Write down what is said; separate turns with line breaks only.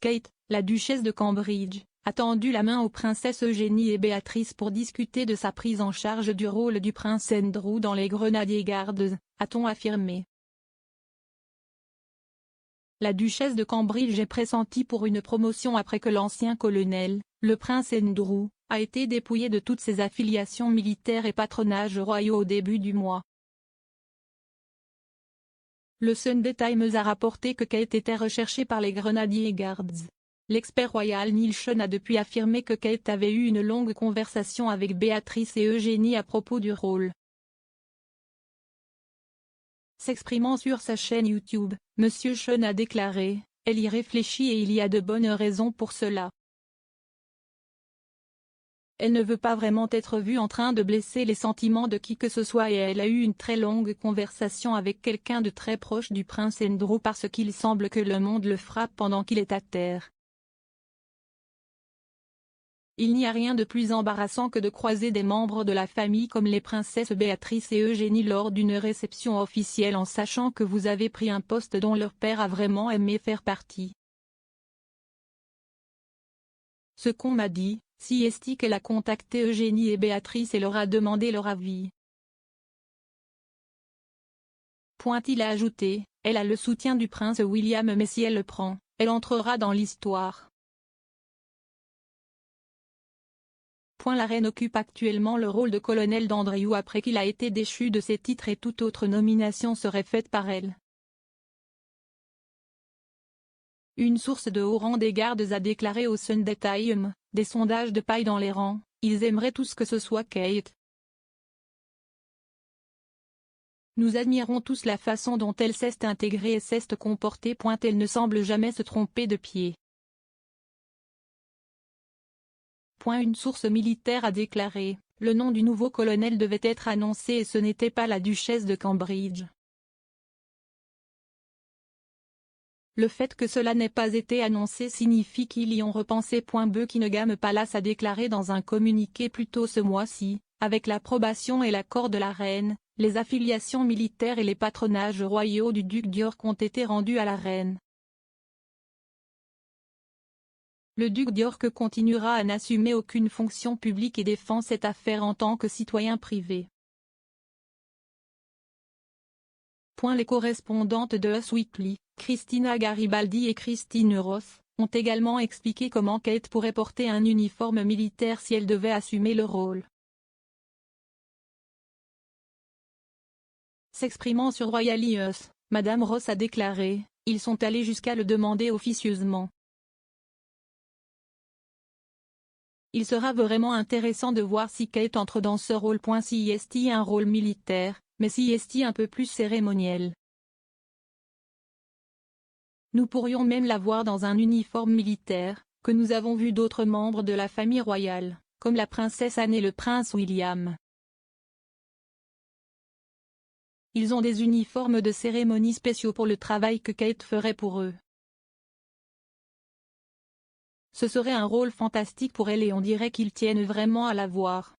Kate, la duchesse de Cambridge, a tendu la main aux princesses Eugénie et Béatrice pour discuter de sa prise en charge du rôle du prince Andrew dans les Grenadier Guards, a-t-on affirmé. La duchesse de Cambridge est pressentie pour une promotion après que l'ancien colonel, le prince Andrew, a été dépouillé de toutes ses affiliations militaires et patronages royaux au début du mois. Le Sunday Times a rapporté que Kate était recherchée par les Grenadier Guards. L'expert royal Neil Sean a depuis affirmé que Kate avait eu une longue conversation avec Béatrice et Eugénie à propos du rôle. S'exprimant sur sa chaîne YouTube, M. Sean a déclaré « Elle y réfléchit et il y a de bonnes raisons pour cela. Elle ne veut pas vraiment être vue en train de blesser les sentiments de qui que ce soit et elle a eu une très longue conversation avec quelqu'un de très proche du prince Andrew parce qu'il semble que le monde le frappe pendant qu'il est à terre. Il n'y a rien de plus embarrassant que de croiser des membres de la famille comme les princesses Béatrice et Eugénie lors d'une réception officielle en sachant que vous avez pris un poste dont leur père a vraiment aimé faire partie. Ce qu'on m'a dit, si est qu'elle a contacté Eugénie et Béatrice et leur a demandé leur avis. Il a ajouté, elle a le soutien du prince William mais si elle le prend, elle entrera dans l'histoire. La reine occupe actuellement le rôle de colonel d'Andrew après qu'il a été déchu de ses titres et toute autre nomination serait faite par elle. Une source de haut rang des gardes a déclaré au Sunday Times, des sondages de paille dans les rangs, ils aimeraient tous que ce soit Kate. Nous admirons tous la façon dont elle s'est intégrée et s'est comportée. Elle ne semble jamais se tromper de pied. Une source militaire a déclaré, le nom du nouveau colonel devait être annoncé et ce n'était pas la duchesse de Cambridge. Le fait que cela n'ait pas été annoncé signifie qu'ils y ont repensé. Buckingham Palace a déclaré dans un communiqué plus tôt ce mois-ci, avec l'approbation et l'accord de la reine, les affiliations militaires et les patronages royaux du duc d'York ont été rendus à la reine. Le duc d'York continuera à n'assumer aucune fonction publique et défend cette affaire en tant que citoyen privé. Les correspondantes de Us Weekly, Christina Garibaldi et Christine Ross, ont également expliqué comment Kate pourrait porter un uniforme militaire si elle devait assumer le rôle. S'exprimant sur Royal News, Madame Ross a déclaré, ils sont allés jusqu'à le demander officieusement. Il sera vraiment intéressant de voir si Kate entre dans ce rôle. Si est un rôle militaire, mais si est un peu plus cérémoniel. Nous pourrions même la voir dans un uniforme militaire, que nous avons vu d'autres membres de la famille royale, comme la princesse Anne et le prince William. Ils ont des uniformes de cérémonie spéciaux pour le travail que Kate ferait pour eux. Ce serait un rôle fantastique pour elle et on dirait qu'ils tiennent vraiment à la voir.